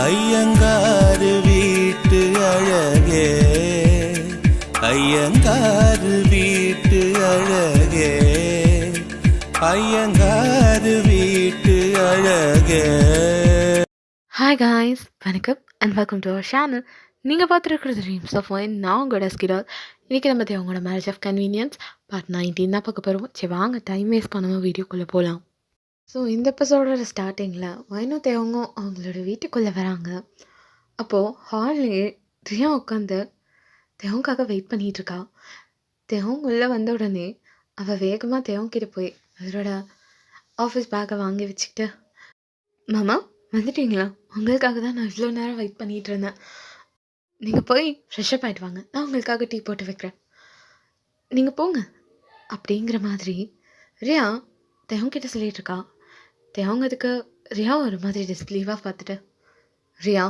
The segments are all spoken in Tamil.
ஐயங்காரு வீட்டு அழகே, ஐயங்காரு வீட்டு அழகே, ஐயங்காரு வீட்டு அழகே. ஹாய் காய்ஸ், வணக்கம் and welcome to our channel. நீங்கள் பார்த்துருக்குறது ட்ரீம்ஸ் ஆஃப் ஒயின். நான் உங்களோட ஸ்கிடால். இன்றைக்கி நம்ம அவங்களோட மேரேஜ் ஆஃப் கன்வீனியன்ஸ் பார்ட் 19 தான் பார்க்க போகிறோம். சரி வாங்க, டைம் வேஸ்ட் பண்ணாமல் வீடியோக்குள்ளே போகலாம். ஸோ இந்த எபிசோடோட ஸ்டார்டிங்கில் வைனும் தேவங்க அவங்களோட வீட்டுக்குள்ளே வராங்க. அப்போது ஹால்லேயே ரியா உட்காந்து தேவங்காக வெயிட் பண்ணிகிட்ருக்கா. தேவங்க உள்ளே வந்த உடனே அவள் வேகமாக தேவங்கிட்ட போய் அவரோட ஆஃபீஸ் பேக்கை வாங்கி வச்சுக்கிட்டு, மாமா வந்துட்டீங்களா? உங்களுக்காக தான் நான் இவ்வளோ நேரம் வெயிட் பண்ணிகிட்டு இருந்தேன். நீங்கள் போய் ஃப்ரெஷ்அப் ஆகிட்டு வாங்க, நான் உங்களுக்காக டீ போட்டு வைக்கிறேன், நீங்கள் போங்க அப்படிங்கிற மாதிரி ரியா தேவங்கிட்ட சொல்லிகிட்ருக்கா. தேவங்கதுக்கு ரியா ஒரு மாதிரி டிஸ்பிலீவாக பார்த்துட்டு, ரியா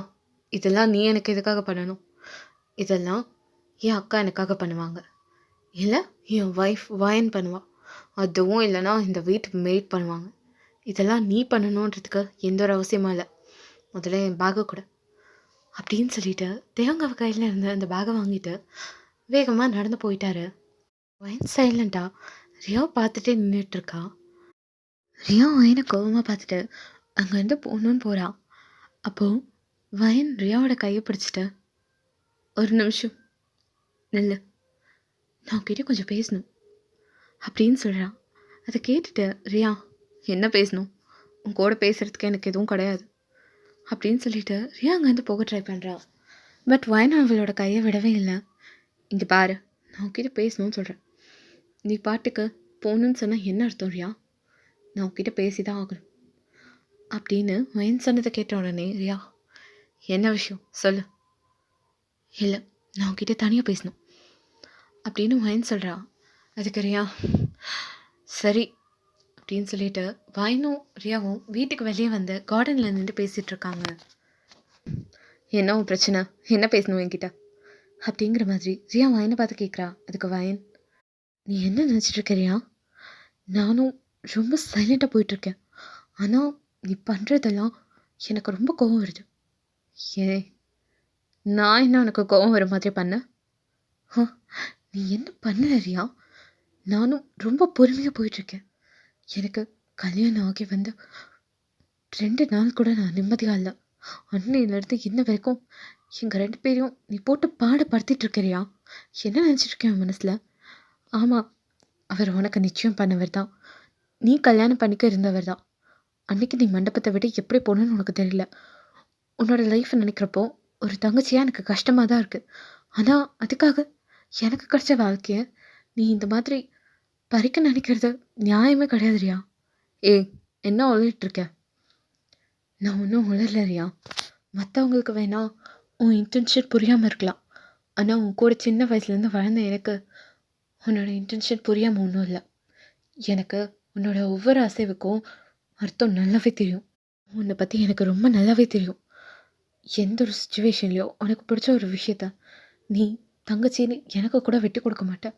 இதெல்லாம் நீ எனக்கு எதுக்காக பண்ணணும்? இதெல்லாம் என் அக்கா எனக்காக பண்ணுவாங்க, இல்லை என் ஒய்ஃப் வயன் பண்ணுவாள், அதுவும் இல்லைனா இந்த வீட்டு மெய்ட் பண்ணுவாங்க. இதெல்லாம் நீ பண்ணணுன்றதுக்கு எந்த ஒரு அவசியமும் இல்லை. முதல்ல என் பேக்கை கூட அப்படின்னு சொல்லிட்டு தேவங்காவை கையில் இருந்த அந்த பேக்கை வாங்கிட்டு வேகமாக நடந்து போயிட்டாரு. வயன் சைலண்ட்டாக ரியா பார்த்துட்டே நின்றுட்டுருக்கா. ரியா வயனை கோபமாக பார்த்துட்டு அங்கேருந்து போகணுன்னு போகிறான். அப்போது வயன் ரியாவோட கையை பிடிச்சிட்டு, ஒரு நிமிஷம் நில்லு, நான் உன்கிட்ட கொஞ்சம் பேசணும் அப்படின்னு சொல்கிறான். அதை கேட்டுட்டு ரியா, என்ன பேசணும்? உன் கூட பேசுகிறதுக்கு எனக்கு எதுவும் கிடையாது அப்படின்னு சொல்லிட்டு ரியா அங்கேருந்து போக ட்ரை பண்ணுறான். பட் வயன் அவளோட கையை விடவே இல்லை. இங்கே பாரு, நான் உன்கிட்ட பேசணும்னு சொல்கிறேன், நீ பாட்டுக்கு போகணுன்னு சொன்னால் என்ன அர்த்தம் ரியா? நான் உன்கிட்ட பேசி தான் ஆகணும் அப்படின்னு வயன் சொன்னதை கேட்ட உடனே ரியா, என்ன விஷயம் சொல்லு. இல்லை, நான் உன்கிட்ட தனியாக பேசணும் அப்படின்னு வயன் சொல்கிறா. அதுக்கு ரியா சரி அப்படின்னு சொல்லிட்டு வயனும் ரியாவும் வீட்டுக்கு வெளியே வந்து கார்டனில் நின்று பேசிகிட்டு இருக்காங்க. என்ன உன் பிரச்சனை? என்ன பேசணும் என்கிட்ட அப்படிங்கிற மாதிரி ரியா வயனை பார்த்து கேட்குறா. அதுக்கு வயன், நீ என்ன நினச்சிட்டு இருக்க ரியா? நானும் ரொம்ப சைலண்ட்டாக போயிட்டுருக்கேன், ஆனால் நீ பண்ணுறதெல்லாம் எனக்கு ரொம்ப கோபம் வருது. ஏ, நான் என்ன உனக்கு கோபம் வர மாதிரி பண்ண? நீ என்ன பண்ண ரியா? நானும் ரொம்ப பொறுமையாக போயிட்டுருக்கேன். எனக்கு கல்யாணம் ஆகி வந்து 2 நாள் கூட நான் நிம்மதியாக இல்லை. அன்னையிலேருந்து இன்ன வரைக்கும் எங்கள் 2 பேரையும் நீ போட்டு பாடப்படுத்திட்டுருக்கிறியா? என்ன நினச்சிட்ருக்கேன் மனசில்? ஆமாம், அவர் உனக்கு நிச்சயம் பண்ணவர் தான், நீ கல்யாணம் பண்ணிக்க இருந்தவர் தான். அன்றைக்கி நீ மண்டபத்தை விட எப்படி போகணுன்னு உனக்கு தெரியல. உன்னோட லைஃப்பை நினைக்கிறப்போ ஒரு தங்கச்சியாக எனக்கு கஷ்டமாக தான் இருக்குது. ஆனால் அதுக்காக எனக்கு கிடைச்ச வாழ்க்கையை நீ இந்த மாதிரி பறிக்க நினைக்கிறது நியாயமே கிடையாது ரியா. ஏய், என்ன உளறிட்டுருக்க? நான் ஒன்றும் உளரல ரியா. மற்றவங்களுக்கு வேணா உன் இன்டென்ஷன் புரியாமல் இருக்கலாம், ஆனால் உன் கூட சின்ன வயசுலேருந்து வளர்ந்த எனக்கு உன்னோட இன்டென்ஷன் புரியாமல் ஒன்றும் இல்லை. எனக்கு உன்னோட ஒவ்வொரு அசைவுக்கும் அர்த்தம் நல்லாவே தெரியும். உன்னை பற்றி எனக்கு ரொம்ப நல்லாவே தெரியும். எந்த ஒரு சுச்சுவேஷன்லையோ உனக்கு பிடிச்ச ஒரு விஷயத்த நீ தங்கச்சின்னு எனக்கு கூட விட்டு கொடுக்க மாட்டேன்.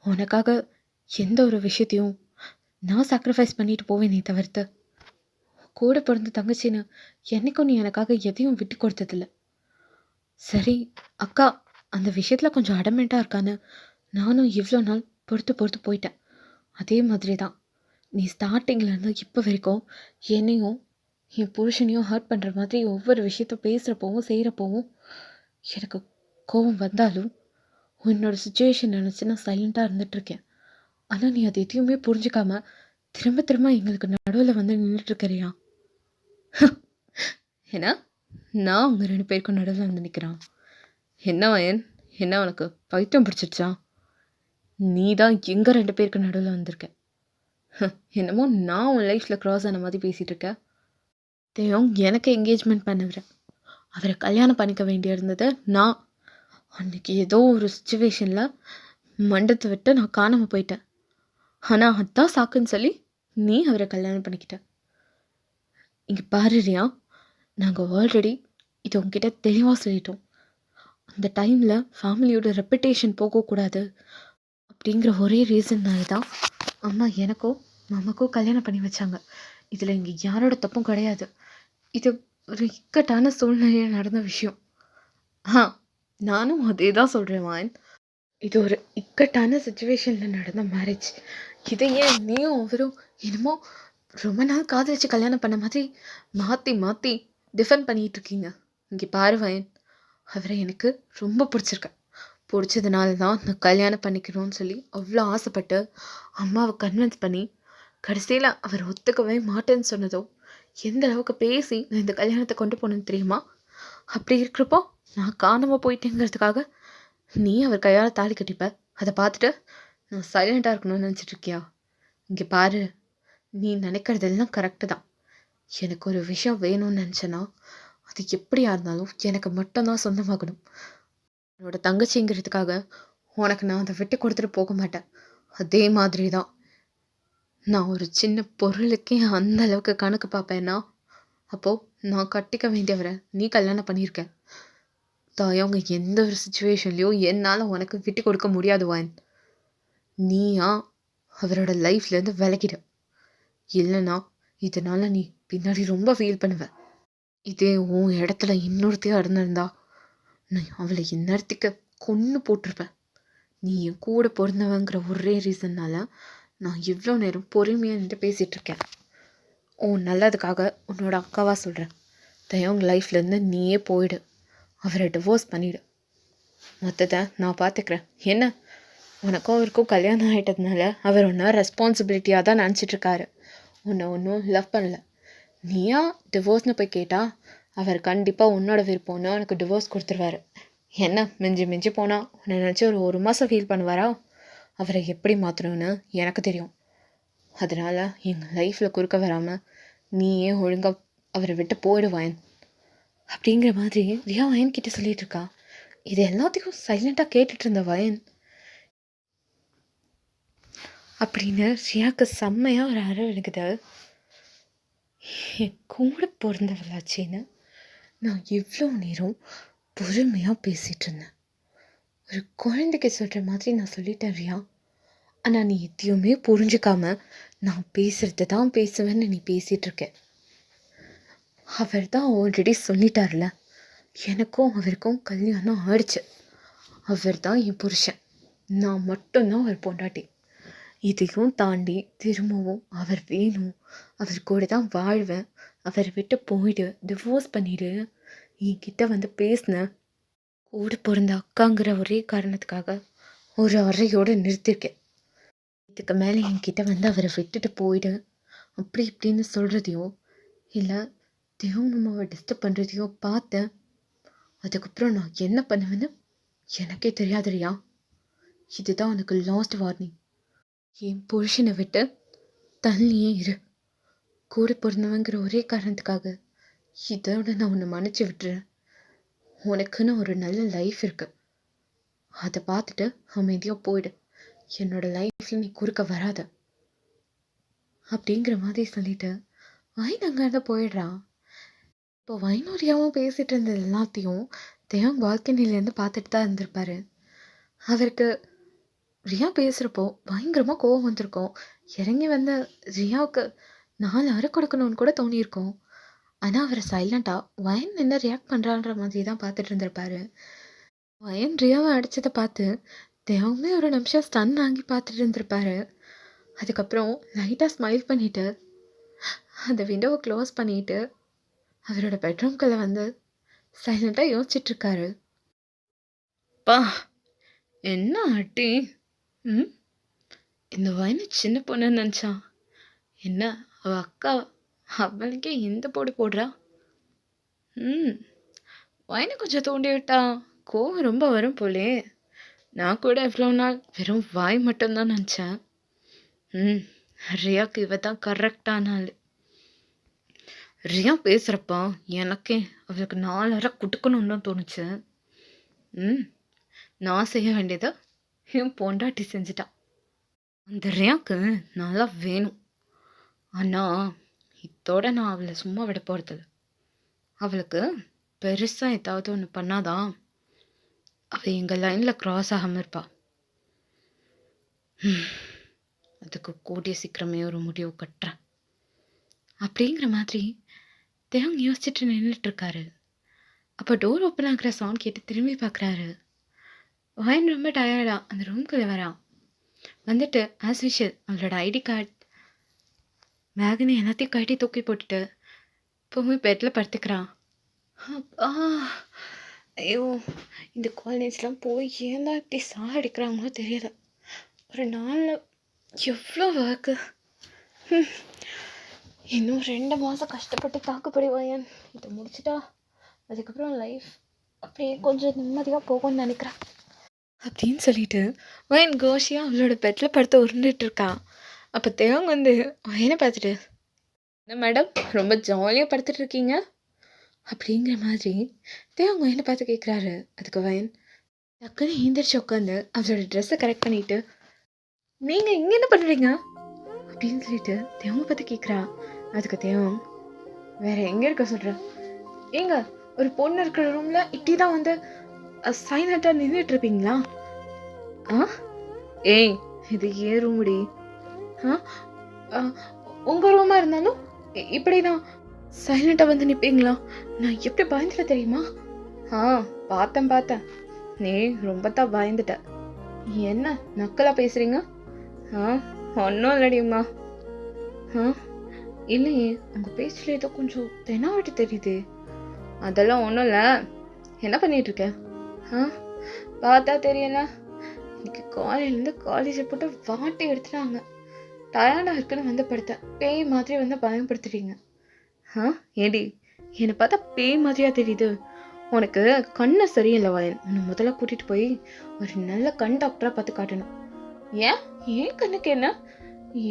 உனக்காக எந்த ஒரு விஷயத்தையும் நான் சாக்ரிஃபைஸ் பண்ணிட்டு போவேனே தவிர்த்து கூட பிறந்த தங்கச்சின்னு என்றைக்கும் நீ எனக்காக எதையும் விட்டு கொடுத்ததில்ல. சரி அக்கா அந்த விஷயத்தில் கொஞ்சம் அடமெண்ட்டாக இருக்கான்னு நானும் இவ்வளோ நாள் பொறுத்து போயிட்டேன். அதே மாதிரி தான் நீ ஸ்டார்டிங்லேருந்து இப்போ வரைக்கும் என்னையும் என் புருஷனையும் ஹர்ட் பண்ணுற மாதிரி ஒவ்வொரு விஷயத்த பேசுகிறப்போவும் செய்கிறப்போவும் எனக்கு கோபம் வந்தாலும் உன்னோட சுச்சுவேஷன் நினச்சி நான் சைலண்ட்டாக இருந்துகிட்ருக்கேன். ஆனால் நீ அது எதையுமே புரிஞ்சுக்காம திரும்ப எங்களுக்கு நடுவில் வந்து நின்றுட்டுருக்கிறியா? ஏன்னா நான் உங்கள் 2 பேருக்கும் நடுவில் வந்து நிற்கிறான். என்ன வயன், என்ன உனக்கு பைத்தியம் பிடிச்சிருச்சா? நீ தான் எங்கள் 2 பேருக்கு நடுவில் வந்திருக்க. என்னமோ நான் உன் லைஃப்பில் க்ராஸ் ஆன மாதிரி பேசிகிட்டு இருக்கேன். தேவம் எனக்கு என்கேஜ்மெண்ட் பண்ணுறேன், அவரை கல்யாணம் பண்ணிக்க வேண்டிய இருந்தது நான். அன்றைக்கி ஏதோ ஒரு சுச்சுவேஷனில் மண்டத்தை விட்டு நான் காணாமல் போயிட்டேன். ஆனால் அதான் சாக்குன்னு சொல்லி நீ அவரை கல்யாணம் பண்ணிக்கிட்ட. இங்கே பாரு ரியா, நாங்கள் ஆல்ரெடி இது உங்ககிட்ட தெளிவாக சொல்லிட்டோம். அந்த டைமில் ஃபேமிலியோட ரெப்புடேஷன் போகக்கூடாது அப்படிங்கிற ஒரே ரீசன்னால தான் அம்மா எனக்கோ மாமாக்கோ கல்யாணம் பண்ணி வச்சாங்க. இதில் இங்கே யாரோட தப்பும் கிடையாது. இது ஒரு இக்கட்டான சூழ்நிலையில் நடந்த விஷயம். ஆ நானும் அதே தான் சொல்கிறேன் வாயன். இது ஒரு இக்கட்டான சுச்சுவேஷனில் நடந்த மேரேஜ். இதை ஏன் நீயும் அவரும் என்னமோ ரொம்ப நாள் காதலிச்சு கல்யாணம் பண்ண மாதிரி மாற்றி மாற்றி டிஃபெண்ட் பண்ணிகிட்டு இருக்கீங்க. இங்கே பாரு வயன், அவரை எனக்கு ரொம்ப பிடிச்சிருக்கு. பிடிச்சதுனால தான் நான் கல்யாணம் பண்ணிக்கணும்னு சொல்லி அவ்வளோ ஆசைப்பட்டு அம்மாவை கன்வின்ஸ் பண்ணி கடைசியில் அவர் ஒத்துக்கவே மாட்டேன்னு சொன்னதோ எந்த அளவுக்கு பேசி நான் இந்த கல்யாணத்தை கொண்டு போனேன்னு தெரியுமா? அப்படி இருக்கிறப்போ நான் காணாமல் போயிட்டேங்கிறதுக்காக நீ அவர் கையால் தாலி கட்டிப்ப. அதை பார்த்துட்டு நான் சைலண்ட்டாக இருக்கணும்னு நினச்சிட்டு இருக்கியா? இங்கே பாரு, நீ நினைக்கிறதெல்லாம் கரெக்டு தான். எனக்கு ஒரு விஷயம் வேணும்னு நினச்சேன்னா அது எப்படியா இருந்தாலும் எனக்கு மட்டும்தான் சொந்தமாகணும். என்னோட தங்கச்சிங்கிறதுக்காக உனக்கு நான் அதை விட்டு கொடுத்துட்டு போக மாட்டேன். அதே மாதிரி தான் நான் ஒரு சின்ன பொருளுக்கே அந்த அளவுக்கு கணக்கு பார்ப்பேன்னா அப்போது நான் கட்டிக்க வேண்டியவரை நீ கல்யாணம் பண்ணியிருக்க. தாயவங்க எந்த ஒரு சுச்சுவேஷன்லையும் என்னால் உனக்கு விட்டு கொடுக்க முடியாது வான். நீயா அவரோட லைஃப்லேருந்து விலகிட. இல்லைன்னா இதனால் நீ பின்னாடி ரொம்ப ஃபீல் பண்ணுவ. இதே உன் இடத்துல இன்னொருத்தையும் இருந்திருந்தா நான் அவளை இந்நேரத்துக்கு கொன்று போட்டிருப்பேன். நீ என் கூட பிறந்தவங்கிற ஒரே ரீசன்னால் நான் இவ்வளோ நேரம் பொறுமையாக நின்று பேசிகிட்டு இருக்கேன். உன் நல்லதுக்காக உன்னோட அக்காவாக சொல்கிறேன். தயவுங்க லைஃப்லேருந்து நீயே போயிடு. அவரை டிவோர்ஸ் பண்ணிவிடு. மொத்தத்தை நான் பார்த்துக்கிறேன். என்ன, உனக்கும் அவருக்கும் கல்யாணம் ஆகிட்டதுனால அவர் ஒன்றா ரெஸ்பான்சிபிலிட்டியாக தான் நினச்சிட்ருக்காரு. உன்னை ஒன்றும் லவ் பண்ணல. நீயா டிவோர்ஸ்னு போய் கேட்டால் அவர் கண்டிப்பாக உன்னோட விருப்பம்னு உனக்கு டிவோர்ஸ் கொடுத்துருவாரு. என்ன மிஞ்சி மிஞ்சி போனால் உன்னை நினச்சி ஒரு மாதம் ஃபீல் பண்ணுவாரா? அவரை எப்படி மாற்றணும்னு எனக்கு தெரியும். அதனால் எங்கள் லைஃப்பில் குறுக்க வராமல் நீயே ஒழுங்காக அவரை விட்டு போயிடுவாயன் அப்படிங்கிற மாதிரி ரியா வயன் கிட்ட சொல்லிட்டு இருக்கா. இது எல்லாத்தையும் சைலண்ட்டாக கேட்டுட்டு இருந்த வயன் அப்படின்னு ரியாவுக்கு செம்மையாக ஒரு அறை இருக்குது. என் கூட பிறந்தவளாச்சேன்னு நான் எவ்வளோ நேரம் பொறுமையாக பேசிகிட்டு இருந்தேன். ஒரு குழந்தைக்கு சொல்கிற மாதிரி நான் சொல்லிட்டேன் ரியா. ஆனால் நீ எதையுமே புரிஞ்சுக்காம நான் பேசுகிறது தான் பேசுவேன்னு நீ பேசிகிட்டு இருக்க. அவர் தான் ஆல்ரெடி சொல்லிட்டார்ல, எனக்கும் அவருக்கும் கல்யாணம் ஆயிடுச்சு. அவர் தான் என் புருஷன், நான் மட்டும்தான் அவர் பொண்டாட்டி. இதையும் தாண்டி திரும்பவும் அவர் வேணும், அவர் கூட தான் வாழ்வேன், அவரை விட்டு போயிடு, டிவோர்ஸ் பண்ணிவிடு என்கிட்ட வந்து பேசினேன். கூட பிறந்த அக்காங்கிற ஒரே காரணத்துக்காக ஒரு அறையோடு நிறுத்திருக்கேன். இதுக்கு மேலே என்கிட்ட வந்து அவரை விட்டுட்டு போயிடு அப்படி இப்படின்னு சொல்கிறதையோ இல்லை தேவமாவை டிஸ்டர்ப் பண்ணுறதையோ பார்த்தேன். அதுக்கப்புறம் நான் என்ன பண்ணுவேன்னு எனக்கே தெரியாதுரியா. இதுதான் உனக்கு லாஸ்ட் வார்னிங். என் புருஷனை விட்டு தள்ளியே இரு. கூட பிறந்தவங்கிற ஒரே காரணத்துக்காக இதோட நான் உன்னை மன்னிச்சு விட்டுறேன். உனக்குன்னு ஒரு நல்ல லைஃப் இருக்கு, அதை பார்த்துட்டு அமைதியாக போயிடு. என்னோட லைஃப்பில் நீ குறுக்க வராத அப்படிங்கிற மாதிரி சொல்லிட்டு வைன் அங்கேருந்து போயிடுறான். இப்போ வைனூரியாவும் பேசிகிட்டு இருந்தது எல்லாத்தையும் தேவன் பால்கனிலேருந்து பார்த்துட்டு தான் இருந்திருப்பாரு. அவருக்கு ரியா பேசுகிறப்போ பயங்கரமாக கோவம் வந்திருக்கும். இறங்கி வந்த ரியாவுக்கு 4 அறை கொடுக்கணும்னு கூட தோணியிருக்கும். ஆனால் அவர் சைலண்ட்டாக வயன் என்ன ரியாக்ட் பண்ணுறான்ற மாதிரி தான் பார்த்துட்டு இருந்திருப்பாரு. வயன் ரியாவை அடித்ததை பார்த்து தேவமே ஒரு நிமிஷம் ஸ்டன் ஆகி பார்த்துட்டு இருந்திருப்பாரு. அதுக்கப்புறம் லைட்டாக ஸ்மைல் பண்ணிவிட்டு அந்த விண்டோவை க்ளோஸ் பண்ணிவிட்டு அவரோட பெட்ரூம்குள்ளே வந்து சைலண்ட்டாக யோசிச்சிட்ருக்காரு. பா என்ன அட்டி, இந்த வயனை சின்ன பொண்ணுன்னு நினச்சான். என்ன அவள் அக்கா அவளுக்கே இந்த போடு போடுறா. வயனை கொஞ்சம் தூண்டி விட்டா கோவம் ரொம்ப வரும் போலே. நான் கூட எவ்வளோ நாள் வெறும் வாய் மட்டும்தான் நினச்சேன். ரியாக்கு இவ தான் கரெக்டான ஆள். ரியா பேசுகிறப்பா எனக்கே அவளுக்கு 4 அறை கொடுக்கணுன்னு தான் தோணுச்சு. நான் செய்ய வேண்டியதை என் பொண்டாட்டி செஞ்சிட்டான். அந்த ரியாக்கு நல்லா வேணும். ஆனால் இதோட நான் அவளை சும்மா விட போகிறதில்ல. அவளுக்கு பெருசாக ஏதாவது ஒன்று பண்ணாதான் அவள் எங்கள் லைனில் க்ராஸ் ஆகாமல் இருப்பா. அதுக்கு கூடிய சீக்கிரமே ஒரு முடிவு கட்டுறேன் அப்படிங்கிற மாதிரி தேவங்க யோசிச்சுட்டு நின்றுட்டு இருக்காரு. அப்போ டோர் ஓப்பன் ஆகிற சவுண்ட் கேட்டு திரும்பி பார்க்குறாரு. வயன் ரொம்ப டயர்டா அந்த ரூம்குள்ளே வரான். வந்துட்டு ஆஸ் யூஷுவல் அவளோட ஐடி கார்டு பேகுன்னு எல்லாத்தையும் கட்டி தூக்கி போட்டுட்டு போய் பெட்டில் படுத்துக்கிறான். அப்பா, ஐயோ, இந்த காலேஜ்லாம் போய் ஏன் தான் இப்படி சாடிக்கிறாங்களோ தெரியல. ஒரு நாளில் எவ்வளோ ஒர்க்கு. இன்னும் 2 மாதம் கஷ்டப்பட்டு தாக்குப்படி வயன் இதை முடிச்சிட்டா அதுக்கப்புறம் லைஃப் அப்படியே கொஞ்சம் நிம்மதியாக போகும்னு நினைக்கிறேன் அப்படின்னு சொல்லிட்டு வயன் கோஷியாக அவளோட பெட்டில் படுத்து உருண்டுட்டு இருக்கா. அப்போ தேவங்க வந்து வயனை பார்த்துட்டு, என்ன மேடம் ரொம்ப ஜாலியாக படுத்துட்டு இருக்கீங்க அப்படிங்கிற மாதிரி தேவங்க வயனை பார்த்து கேட்குறாரு. அதுக்கு வயன் டக்குன்னு எழுந்திரிச்சு உட்காந்து அவளோட ட்ரெஸ்ஸை கரெக்ட் பண்ணிட்டு, நீங்கள் இங்கே என்ன பண்ணுறீங்க அப்படின்னு சொல்லிட்டு தேவங்க பார்த்து கேட்குறா. அதுக்கு தேவம், வேற எங்கே இருக்க சொல்கிறேன், ஏங்க ஒரு பொண்ணு இருக்கிற ரூமில் இப்படி தான் வந்து சைலண்ட்டாக நின்றுட்டு இருப்பீங்களா? ஏய், இது ஏன் ரூமுடி? உங்கள் ரூமாக இருந்தாலும் இப்படி தான் சைலண்ட்டாக வந்து நிற்பீங்களா? நான் எப்படி பயந்துட்ட தெரியுமா? பார்த்தேன், நீ ரொம்ப தான் பயந்துட்ட. என்ன நக்கலாக பேசுகிறீங்க? ஒன்றும் இல்லடிம்மா. இல்லையே, உங்கள் பேச்சில் ஏதோ கொஞ்சம் தெனாவட்டு தெரியுது. அதெல்லாம் ஒன்றும் இல்லை. என்ன பண்ணிகிட்ருக்க? பார்த்தா தெரியல, இன்னைக்கு காலையிலேருந்து காலேஜை போட்டு வாட்டி எடுத்துட்டாங்க. டயர்டாக இருக்குன்னு வந்து படுத்தேன். பேய் மாதிரி வந்து பயன்படுத்துறீங்க. ஏடி, என்னை பார்த்தா பேய் மாதிரியா தெரியுது? உனக்கு கண்ணை சரியில்லை வயன். உன்னை முதல்ல கூட்டிகிட்டு போய் ஒரு நல்ல கண் டாக்டராக பார்த்து காட்டணும். ஏன் கண்ணுக்கு என்ன?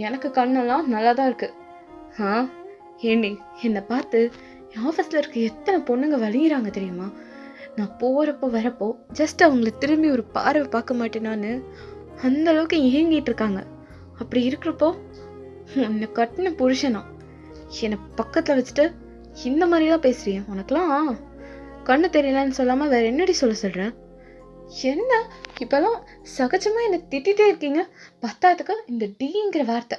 எனக்கு கண்ணெல்லாம் நல்லா தான் இருக்கு. ஏண்டி, என்னை பார்த்து என் ஆஃபீஸில் இருக்க எத்தனை பொண்ணுங்க வலிகிறாங்க தெரியுமா? நான் போகிறப்போ வரப்போ ஜஸ்ட் அவங்கள திரும்பி ஒரு பார்வை பார்க்க மாட்டேனான்னு அந்த அளவுக்கு ஏங்கிட்டு இருக்காங்க. அப்படி இருக்கிறப்போ உன்னை கட்டின புருஷனா என்னை பக்கத்தில் வச்சுட்டு இந்த மாதிரிலாம் பேசுறீங்க? உனக்கெல்லாம் கண்ணு தெரியலன்னு சொல்லாமல் வேற என்னடி சொல்கிறேன்? என்ன இப்போலாம் சகஜமாக என்னை திட்டிகிட்டே இருக்கீங்க. பத்தாததுக்கு இந்த டீங்கிற வார்த்தை.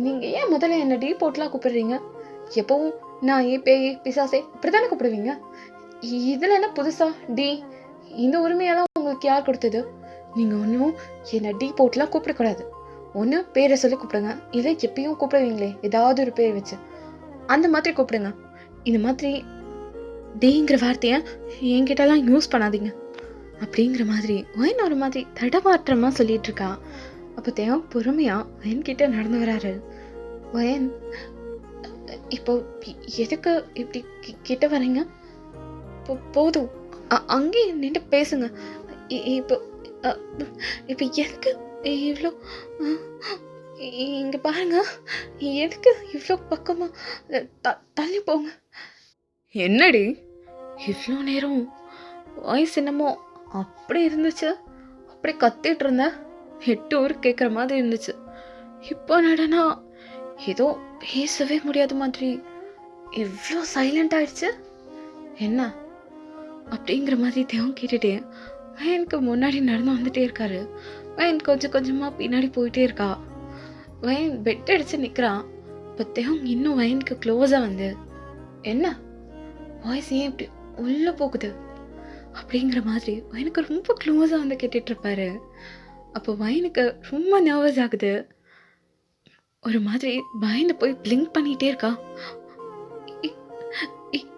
நீங்கள் ஏன் முதல்ல என்னை டீ போட்டுலாம் கூப்பிடுறீங்க? எப்போவும் நான் பேய் பிசாசே இப்படி தானே கூப்பிடுவீங்க. இதில் என்ன புதுசா டி? இந்த உரிமையெல்லாம் உங்களுக்கு யார் கொடுத்தது? நீங்கள் ஒன்றும் என்னை டீ போட்டுலாம் கூப்பிடக்கூடாது. ஒன்று பேரை சொல்லி கூப்பிடுங்க, இல்லை எப்பயும் கூப்பிடுவீங்களே ஏதாவது ஒரு பேர் வச்சு அந்த மாதிரி கூப்பிடுங்க. இந்த மாதிரி டீங்கிற வார்த்தையை என்கிட்டலாம் யூஸ் பண்ணாதீங்க அப்படிங்கிற மாதிரி வயன் ஒரு மாதிரி தடமாற்றமாக சொல்லிட்டு இருக்கா. அப்போ தேவம் பொறுமையாக வயன்கிட்ட நடந்து வராரு. வயன், இப்போ எதுக்கு இப்படி கிட்ட வரீங்க? போதும், அங்கேயே நின்று பேசுங்க. இப்போ இப்போ எதுக்கு இவ்வளோ இங்கே பாருங்க, எதுக்கு இவ்வளோ பக்கமாக தள்ளி போங்க. என்னடி இவ்வளோ நேரம் வாய்ஸ் என்னமோ அப்படி இருந்துச்சு, அப்படி கத்திட்டு இருந்த 8 ஊர் கேட்குற மாதிரி இருந்துச்சு. இப்போ நடனா ஏதோ பேசவே முடியாத மாதிரி எவ்வளோ சைலண்ட் ஆயிடுச்சு. என்ன அப்படிங்கிற மாதிரி தேவம் கேட்டுட்டே வயனுக்கு முன்னாடி நடந்து வந்துட்டே இருக்காரு. வயன் கொஞ்சம் கொஞ்சமாக பின்னாடி போயிட்டே இருக்கா. வயன் பெட் அடிச்சு நிற்கிறான். இப்போ தேவம் இன்னும் வயனுக்கு க்ளோஸாக வந்து, என்ன வாய்ஸ் ஏன் இப்படி உள்ளே போகுது அப்படிங்கிற மாதிரி வயனுக்கு ரொம்ப க்ளோஸாக வந்து கேட்டுட்டு இருப்பாரு. அப்போ வயனுக்கு ரொம்ப நர்வஸ் ஆகுது. ஒரு மாதிரி பயந்து போய் பிளிங்க் பண்ணிகிட்டே இருக்கா.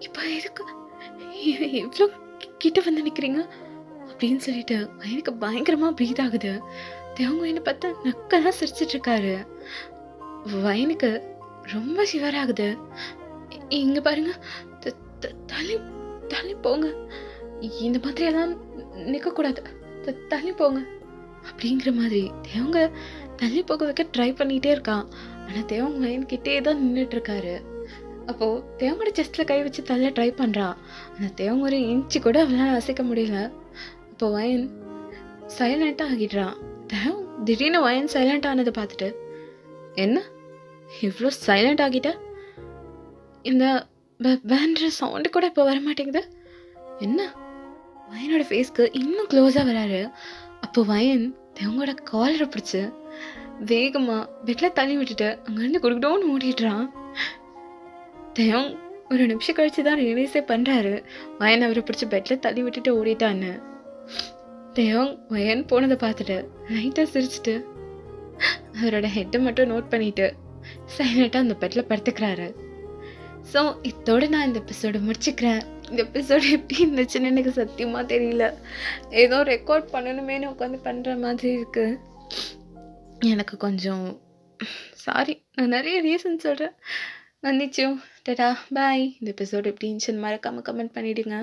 இப்போ எதுக்கு இவ்வளோ கிட்ட வந்து நிற்கிறீங்க அப்படின்னு சொல்லிட்டு வயனுக்கு பயங்கரமாக ப்ரீத் ஆகுது. தேவங்க வயனை பார்த்தா நக்கெல்லாம் சிரிச்சிட்டு இருக்காரு. வயனுக்கு ரொம்ப ஷிவர் ஆகுது. இங்கே பாருங்க, தள்ளி தள்ளி போங்க, இந்த மாதிரியெல்லாம் நிற்கக்கூடாது, தள்ளி போங்க அப்படிங்கிற மாதிரி தேவங்க தள்ளி போக வைக்க ட்ரை பண்ணிகிட்டே இருக்கான். ஆனால் தேவங்க வயன்கிட்டே தான் நின்றுட்டு இருக்காரு. அப்போது தேவங்கோட செஸ்ட்டில் கை வச்சு தள்ள ட்ரை பண்ணுறா. ஆனால் தேவங்க ஒரு இன்ச்சு கூட அவளால் அசைக்க முடியல. இப்போ வயன் சைலண்ட்டாக ஆகிடுறான். தேவம் திடீர்னு வயன் சைலண்ட் ஆனதை பார்த்துட்டு, என்ன இவ்வளோ சைலண்ட் ஆகிட்ட? இந்த பேண்ட்ற சவுண்டு கூட இப்போ வர மாட்டேங்குது. என்ன? வயனோட ஃபேஸ்க்கு இன்னும் க்ளோஸாக வராரு. அப்போ வயன் தேவங்களோட காலரை பிடிச்சி வேகமாக பெட்டில் தள்ளி விட்டுட்டு அங்கேருந்து குடுக்கணும்னு ஓடிடுறான். தேவம் ஒரு நிமிஷம் கழிச்சு தான் ரியலைஸே பண்ணுறாரு வயன் அவரை பிடிச்சி பெட்டில் தள்ளி விட்டுட்டு ஓடிட்டான்னு. தேவங் வயன் போனதை பார்த்துட்டு லைட்டாக சிரிச்சிட்டு அவரோட ஹெட்டை மட்டும் நோட் பண்ணிட்டு சைலண்ட்டாக அந்த பெட்டில் படுத்துக்கிறாரு. ஸோ இதோட நான் இந்த எபிசோடு முடிச்சுக்கிறேன். இந்த எபிசோடு எப்படி இருந்துச்சுன்னு எனக்கு சத்தியமாக தெரியல. ஏதோ ரெக்கார்ட் பண்ணணுமேனு உட்காந்து பண்ணுற மாதிரி இருக்குது. எனக்கு கொஞ்சம் சாரி, நான் நிறைய ரீசன் சொல்கிறேன். மன்னிச்சோம். டடா பாய். இந்த எபிசோடு எப்படி இருந்துச்சுன்னு மறக்காமல் கமெண்ட் பண்ணிவிடுங்க.